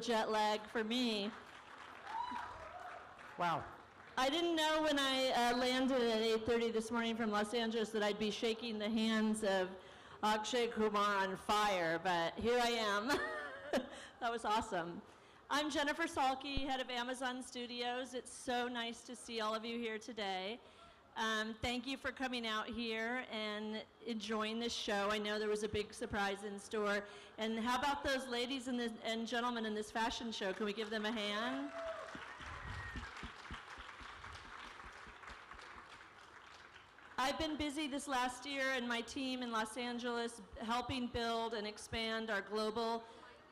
Jet lag for me. Wow. I didn't know when I landed at 8:30 this morning from Los Angeles that I'd be shaking the hands of Akshay, Kumar on fire, but here I am. That was awesome. I'm Jennifer Salke, head of Amazon Studios. It's so nice to see all of you here today. Thank you for coming out here and enjoying this show. I know there was a big surprise in store. And how about those ladies and gentlemen in this fashion show? Can we give them a hand? I've been busy this last year and my team in Los Angeles helping build and expand our global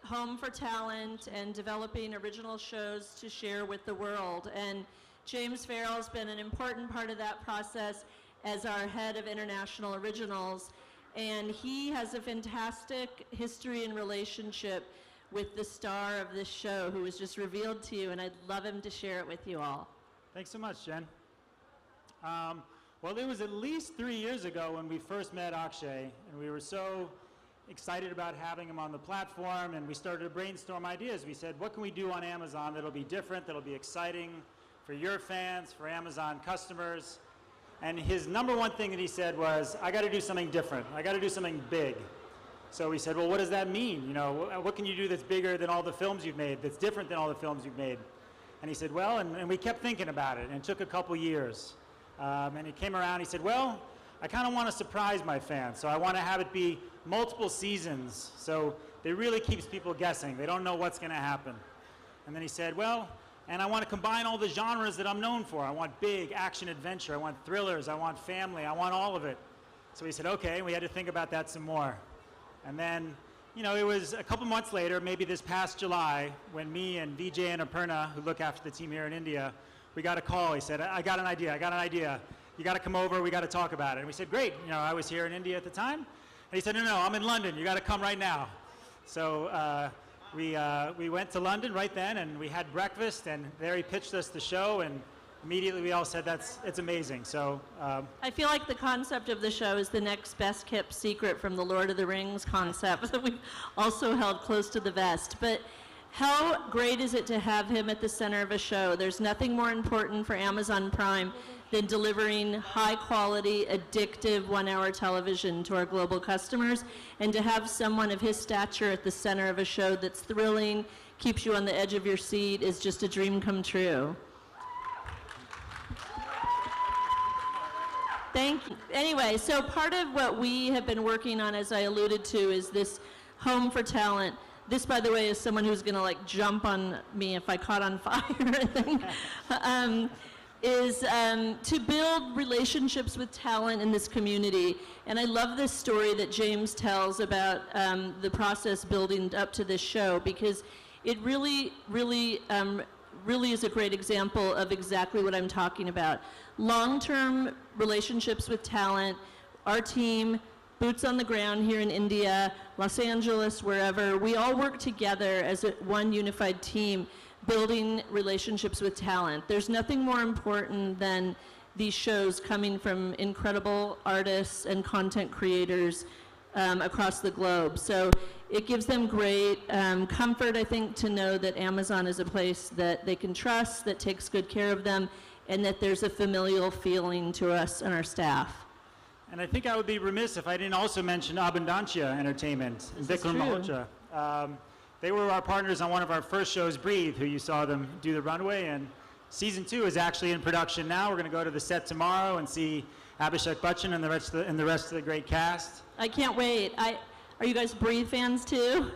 home for talent and developing original shows to share with the world. And James Farrell's been an important part of that process as our head of international originals. And he has a fantastic history and relationship with the star of this show who was just revealed to you, and I'd love him to share it with you all. Thanks so much, Jen. Well, it was at least 3 years ago when we first met Akshay, and we were so excited about having him on the platform, and we started to brainstorm ideas. We said, what can we do on Amazon that'll be different, that'll be exciting for your fans, for Amazon customers? And his number one thing that he said was, I got to do something different. I got to do something big. So we said, well, what does that mean? You know, what can you do that's bigger than all the films you've made, that's different than all the films you've made? And he said, well, and we kept thinking about it, and it took a couple years. And he came around, he said, well, I kind of want to surprise my fans, so I want to have it be multiple seasons, so it really keeps people guessing. They don't know what's going to happen. And then he said, well, and I want to combine all the genres that I'm known for. I want big action adventure, I want thrillers, I want family, I want all of it. So we said, okay, we had to think about that some more. And then, you know, it was a couple months later, maybe this past July, when me and Vijay and Aparna, who look after the team here in India, we got a call. He said, I got an idea. You got to come over, we got to talk about it. And we said, great. You know, I was here in India at the time. And he said, no, I'm in London. You got to come right now. So we went to London right then, and we had breakfast, and there he pitched us the show, and immediately we all said, it's amazing. So I feel like the concept of the show is the next best kept secret from the Lord of the Rings concept that we've also held close to the vest. But How great is it to have him at the center of a show? There's nothing more important for Amazon Prime than delivering high-quality, addictive one-hour television to our global customers, and to have someone of his stature at the center of a show that's thrilling, keeps you on the edge of your seat, is just a dream come true. Thank you. Anyway, so part of what we have been working on, as I alluded to, is this Home for Talent. This, by the way, is someone who's going to like jump on me if I caught on fire, I think. To build relationships with talent in this community. And I love this story that James tells about the process building up to this show, because it really is a great example of exactly what I'm talking about. Long-term relationships with talent, our team, boots on the ground here in India, Los Angeles, wherever, we all work together as one unified team, building relationships with talent. There's nothing more important than these shows coming from incredible artists and content creators across the globe. So it gives them great comfort, I think, to know that Amazon is a place that they can trust, that takes good care of them, and that there's a familial feeling to us and our staff. And I think I would be remiss if I didn't also mention Abundancia Entertainment and Vikram Malhotra. They were our partners on one of our first shows, Breathe, who you saw them do the runway, and season 2 is actually in production now. We're going to go to the set tomorrow and see Abhishek Bachchan and the rest of the great cast. I can't wait. Are you guys Breathe fans too?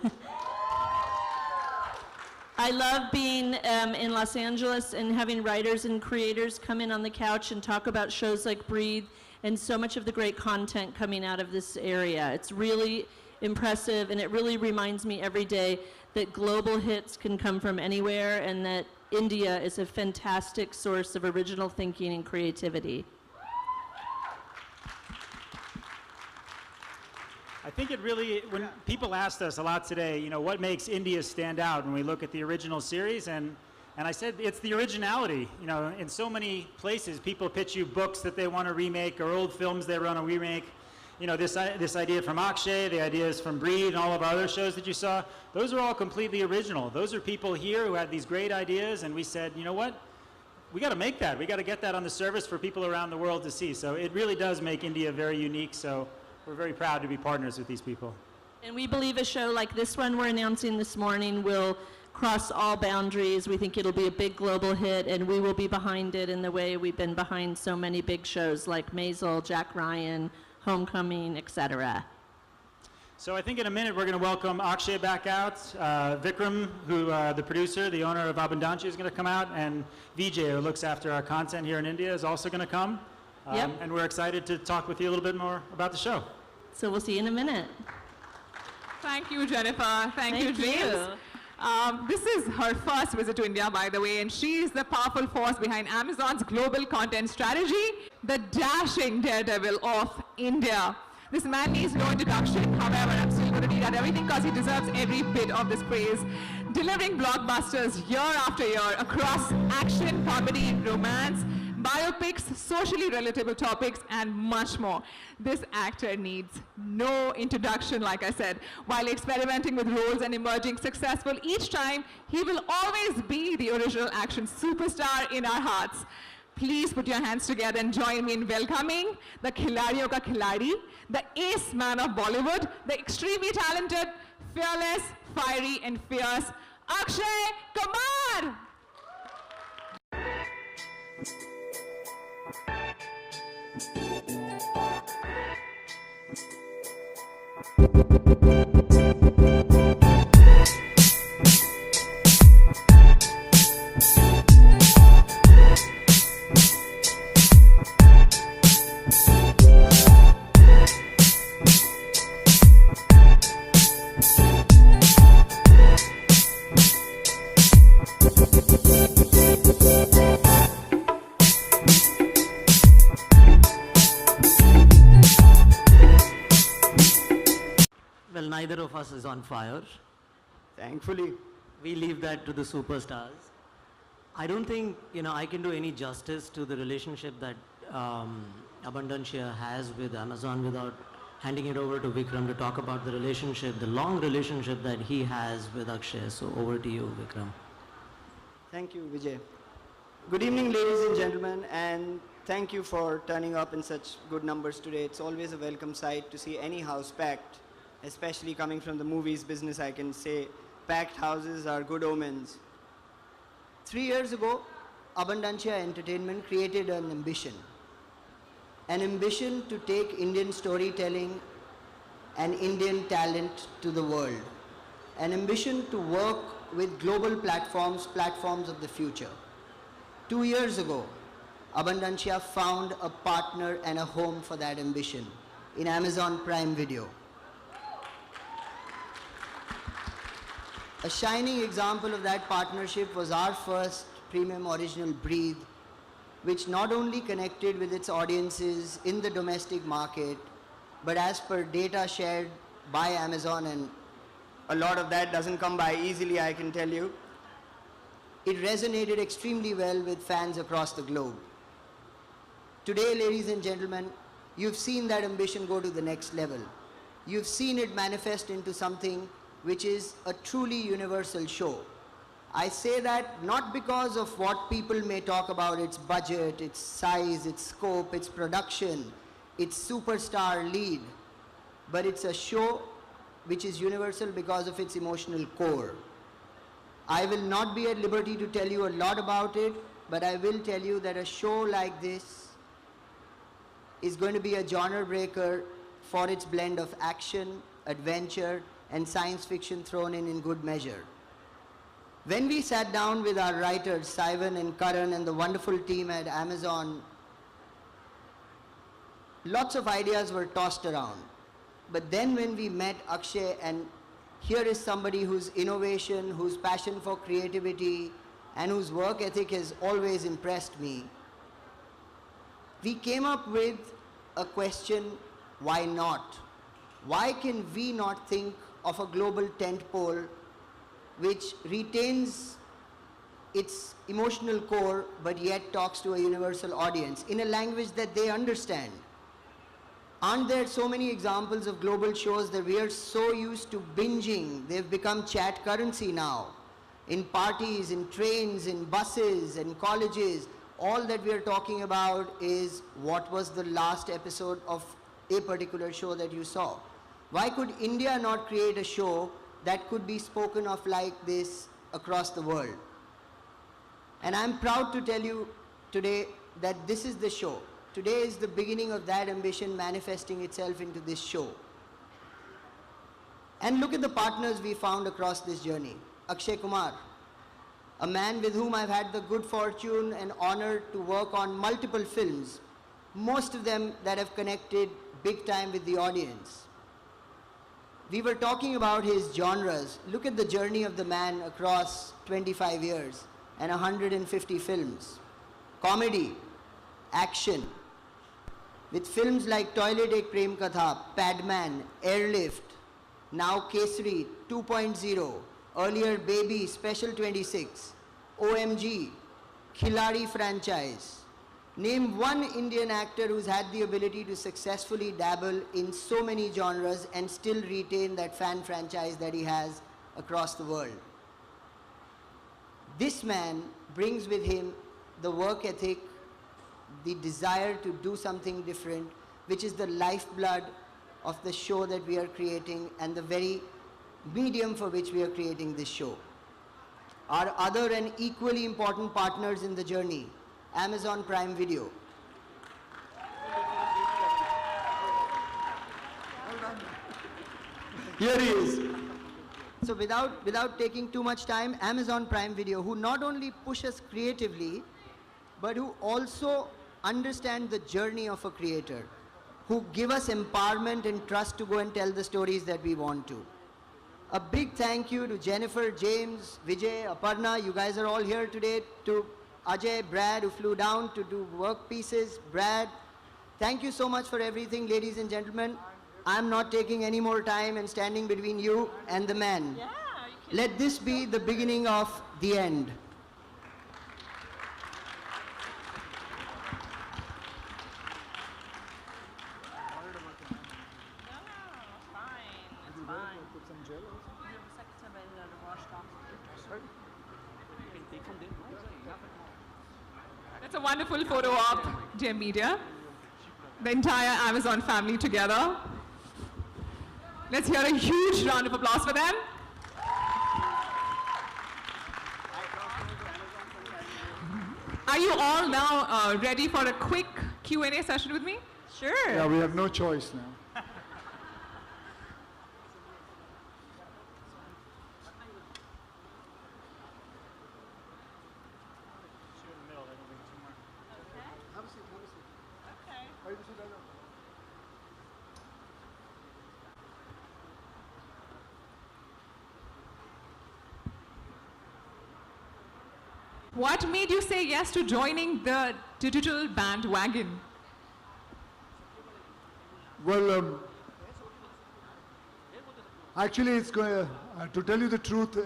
I love being in Los Angeles and having writers and creators come in on the couch and talk about shows like Breathe and so much of the great content coming out of this area. It's really impressive, and it really reminds me every day that global hits can come from anywhere, and that India is a fantastic source of original thinking and creativity. I think it really, when people asked us a lot today, you know, what makes India stand out when we look at the original series, and I said it's the originality. You know, in so many places, people pitch you books that they want to remake or old films they want to remake. You know, this idea from Akshay, the ideas from Breed, and all of our other shows that you saw, those are all completely original. Those are people here who had these great ideas, and we said, you know what? We got to make that. We got to get that on the service for people around the world to see. So it really does make India very unique. So we're very proud to be partners with these people. And we believe a show like this one we're announcing this morning will cross all boundaries. We think it'll be a big global hit, and we will be behind it in the way we've been behind so many big shows like Maisel, Jack Ryan, Homecoming, etc. So I think in a minute we're going to welcome Akshay back out. Vikram, who the producer, the owner of Abundancia, is going to come out, and Vijay, who looks after our content here in India, is also going to come. Yep. And we're excited to talk with you a little bit more about the show. So we'll see you in a minute. Thank you, Jennifer. Thank you, James. This is her first visit to India, by the way, and she is the powerful force behind Amazon's global content strategy, the dashing daredevil of India. This man needs no introduction. However, I'm still going to read out everything because he deserves every bit of this praise. Delivering blockbusters year after year across action, comedy, romance, biopics, socially relatable topics, and much more. This actor needs no introduction, like I said. While experimenting with roles and emerging successful each time, he will always be the original action superstar in our hearts. Please put your hands together and join me in welcoming the Khiladiyon ka Khiladi, the ace man of Bollywood, the extremely talented, fearless, fiery, and fierce Akshay Kumar! Well, neither of us is on fire. Thankfully, we leave that to the superstars. I don't think, I can do any justice to the relationship that Abundancia has with Amazon without handing it over to Vikram to talk about the relationship, the long relationship that he has with Akshay. So over to you, Vikram. Thank you, Vijay. Good evening, ladies and gentlemen, and thank you for turning up in such good numbers today. It's always a welcome sight to see any house packed, especially coming from the movies business. I can say packed houses are good omens. 3 years ago, Abundancia Entertainment created an ambition to take Indian storytelling and Indian talent to the world, an ambition to work with global platforms of the future. 2 years ago, Abundancia found a partner and a home for that ambition in Amazon Prime Video. A shining example of that partnership was our first premium original, Breathe, which not only connected with its audiences in the domestic market, but as per data shared by Amazon, and a lot of that doesn't come by easily, I can tell you, it resonated extremely well with fans across the globe. Today, ladies and gentlemen, you've seen that ambition go to the next level. You've seen it manifest into something which is a truly universal show. I say that not because of what people may talk about, its budget, its size, its scope, its production, its superstar lead, but it's a show which is universal because of its emotional core. I will not be at liberty to tell you a lot about it, but I will tell you that a show like this is going to be a genre breaker for its blend of action, adventure, and science fiction thrown in good measure. When we sat down with our writers, Saivan and Karan and the wonderful team at Amazon, lots of ideas were tossed around. But then when we met Akshay, and here is somebody whose innovation, whose passion for creativity, and whose work ethic has always impressed me, we came up with a question: why not? Why can we not think of a global tentpole which retains its emotional core but yet talks to a universal audience in a language that they understand? Aren't there so many examples of global shows that we are so used to binging? They've become chat currency now. In parties, in trains, in buses, in colleges, all that we are talking about is what was the last episode of a particular show that you saw. Why could India not create a show that could be spoken of like this across the world? And I'm proud to tell you today that this is the show. Today is the beginning of that ambition manifesting itself into this show. And look at the partners we found across this journey. Akshay Kumar, a man with whom I've had the good fortune and honor to work on multiple films, most of them that have connected big time with the audience. We were talking about his genres. Look at the journey of the man across 25 years and 150 films. Comedy, action, with films like Toilet Ek Prem Katha, Padman, Airlift, now Kesari 2.0, earlier Baby, Special 26, OMG, Khiladi franchise. Name one Indian actor who's had the ability to successfully dabble in so many genres and still retain that fan franchise that he has across the world. This man brings with him the work ethic, the desire to do something different, which is the lifeblood of the show that we are creating and the very medium for which we are creating this show. Our other and equally important partners in the journey, Amazon Prime Video. Here he is. So without taking too much time, Amazon Prime Video, who not only push us creatively, but who also understand the journey of a creator, who give us empowerment and trust to go and tell the stories that we want to. A big thank you to Jennifer, James, Vijay, Aparna. You guys are all here today. To Ajay, Brad, who flew down to do work pieces. Brad, thank you so much for everything, ladies and gentlemen. I'm not taking any more time and standing between you and the man. Yeah, Let this be the beginning of the end. That's a wonderful photo op, dear media. The entire Amazon family together. Let's hear a huge round of applause for them. Are you all now ready for a quick Q&A session with me? Sure. Yeah, we have no choice now. What made you say yes to joining the digital bandwagon? Well, actually, it's going to tell you the truth.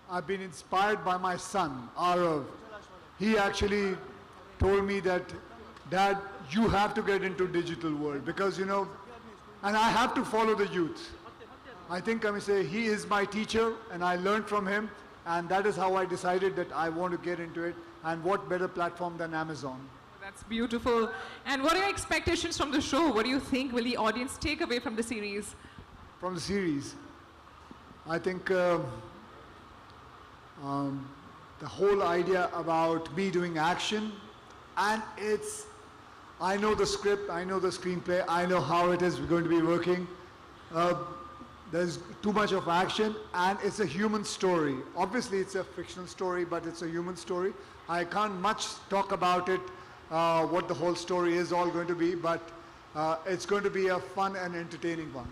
I've been inspired by my son, Arav. He actually told me that, Dad, you have to get into digital world because, and I have to follow the youth. I think I may say he is my teacher and I learned from him, and that is how I decided that I want to get into it, and what better platform than Amazon. That's beautiful. And what are your expectations from the show? What do you think will the audience take away from the series? From the series, I think the whole idea about me doing action, and I know the script, I know the screenplay, I know how it is going to be working. There's too much of action, and it's a human story. Obviously, it's a fictional story, but it's a human story. I can't much talk about it, what the whole story is all going to be, but it's going to be a fun and entertaining one.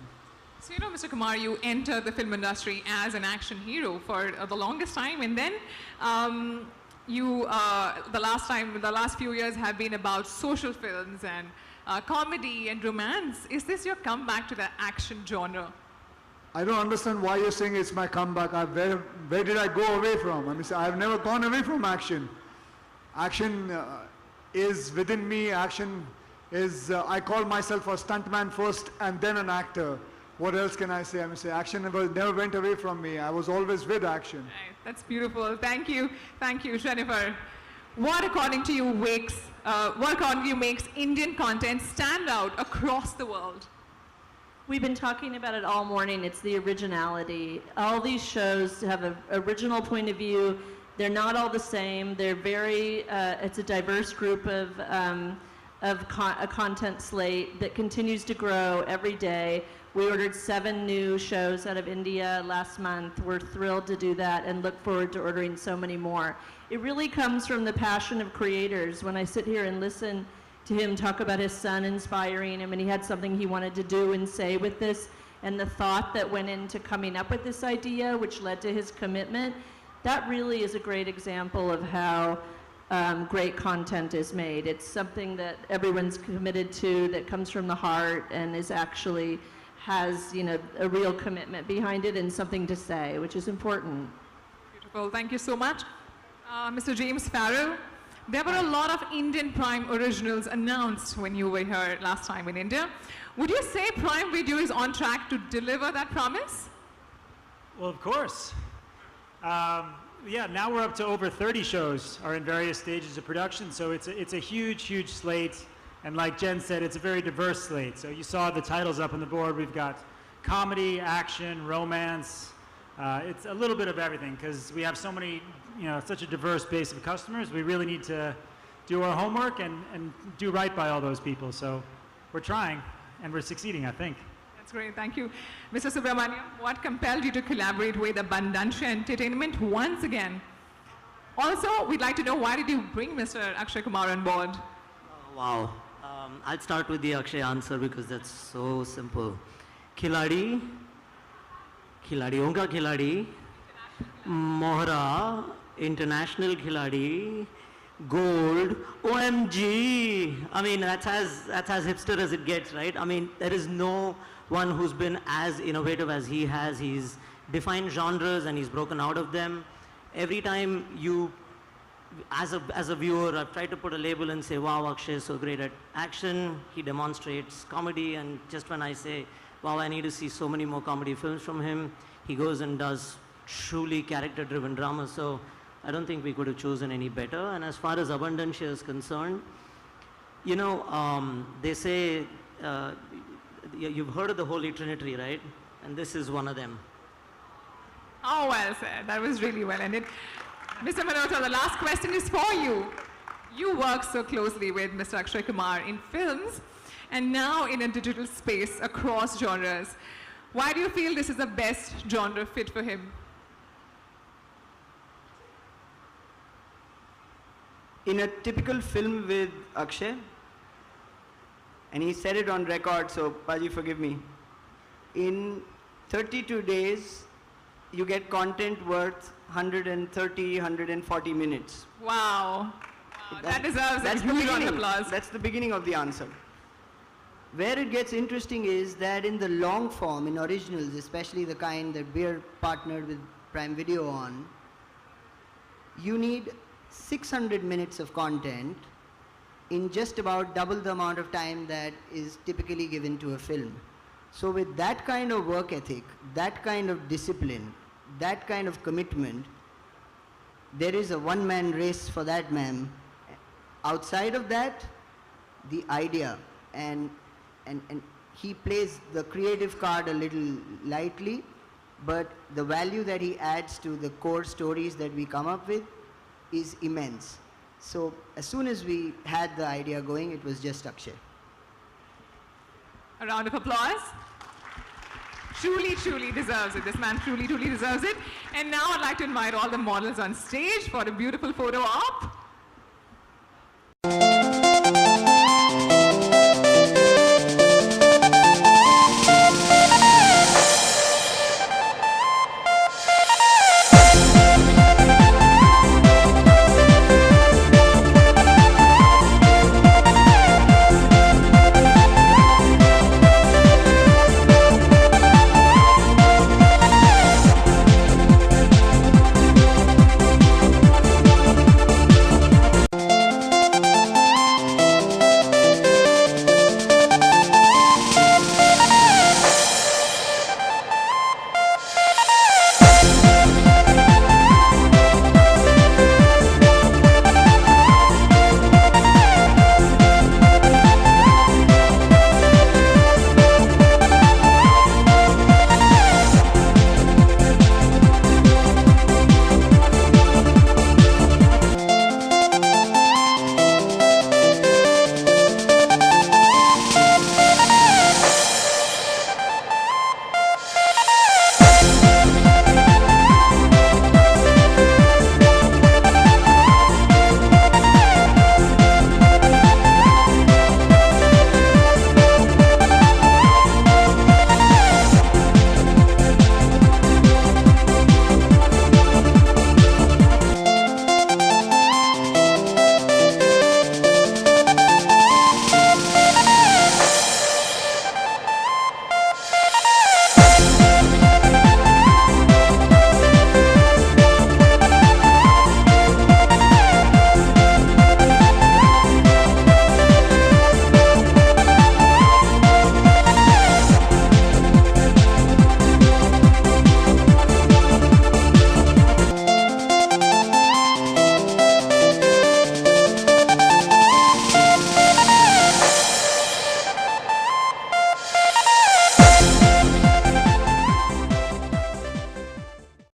So, Mr. Kumar, you entered the film industry as an action hero for the longest time, and then the last few years have been about social films and comedy and romance. Is this your comeback to the action genre? I don't understand why you're saying it's my comeback. Where did I go away from? I've never gone away from action. Action is within me. Action is, I call myself a stuntman first and then an actor. What else can I say? Action never went away from me. I was always with action. Right. That's beautiful. Thank you, Jennifer. What according to you makes Indian content stand out across the world? We've been talking about it all morning. It's the originality. All these shows have an original point of view. They're not all the same. They're very, it's a diverse group of a content slate that continues to grow every day. We ordered 7 new shows out of India last month. We're thrilled to do that and look forward to ordering so many more. It really comes from the passion of creators. When I sit here and listen to him talk about his son inspiring him, and he had something he wanted to do and say with this, and the thought that went into coming up with this idea, which led to his commitment, that really is a great example of how great content is made. It's something that everyone's committed to, that comes from the heart, and is actually has a real commitment behind it and something to say, which is important. Beautiful. Thank you so much. Mr. James Farrell, there were a lot of Indian Prime originals announced when you were here last time in India. Would you say Prime Video is on track to deliver that promise? Well, of course. Yeah, now we're up to over 30 shows are in various stages of production, so it's a huge, huge slate. And like Jen said, it's a very diverse slate. So you saw the titles up on the board. We've got comedy, action, romance. It's a little bit of everything because we have so many, such a diverse base of customers. We really need to do our homework and do right by all those people. So we're trying, and we're succeeding, I think. That's great. Thank you. Mr. Subramaniam, what compelled you to collaborate with Abundancia Entertainment once again? Also, we'd like to know, why did you bring Mr. Akshay Kumar on board? Wow. I'll start with the Akshay answer because that's so simple. Khiladi, Khiladiyon ka Khiladi, Mohra, International Khiladi, Gold, OMG. That's as hipster as it gets, right? There is no one who's been as innovative as he has. He's defined genres and he's broken out of them. Every time you, as a viewer, I've tried to put a label and say, wow, Akshay is so great at action. He demonstrates comedy, and just when I say, wow, I need to see so many more comedy films from him, he goes and does truly character-driven drama. So I don't think we could have chosen any better. And as far as Abundancia is concerned, you know, they say, you've heard of the Holy Trinity, right? And this is one of them. Oh, well said. That was really well ended. Mr. Malhotra, the last question is for you. You work so closely with Mr. Akshay Kumar in films and now in a digital space across genres. Why do you feel this is the best genre fit for him? In a typical film with Akshay, and he said it on record, so Paji, forgive me. In 32 days, you get content worth 130, 140 minutes. Wow. That deserves a huge round of applause. That's the beginning of the answer. Where it gets interesting is that in the long form, in originals, especially the kind that we're partnered with Prime Video on, you need 600 minutes of content in just about double the amount of time that is typically given to a film. So with that kind of work ethic, that kind of discipline, that kind of commitment, there is a one-man race for that, ma'am. Outside of that, the idea, and he plays the creative card a little lightly, but the value that he adds to the core stories that we come up with is immense. So as soon as we had the idea going, it was just Akshay. A round of applause. Truly, truly deserves it. This man truly, truly deserves it. And now I'd like to invite all the models on stage for a beautiful photo op.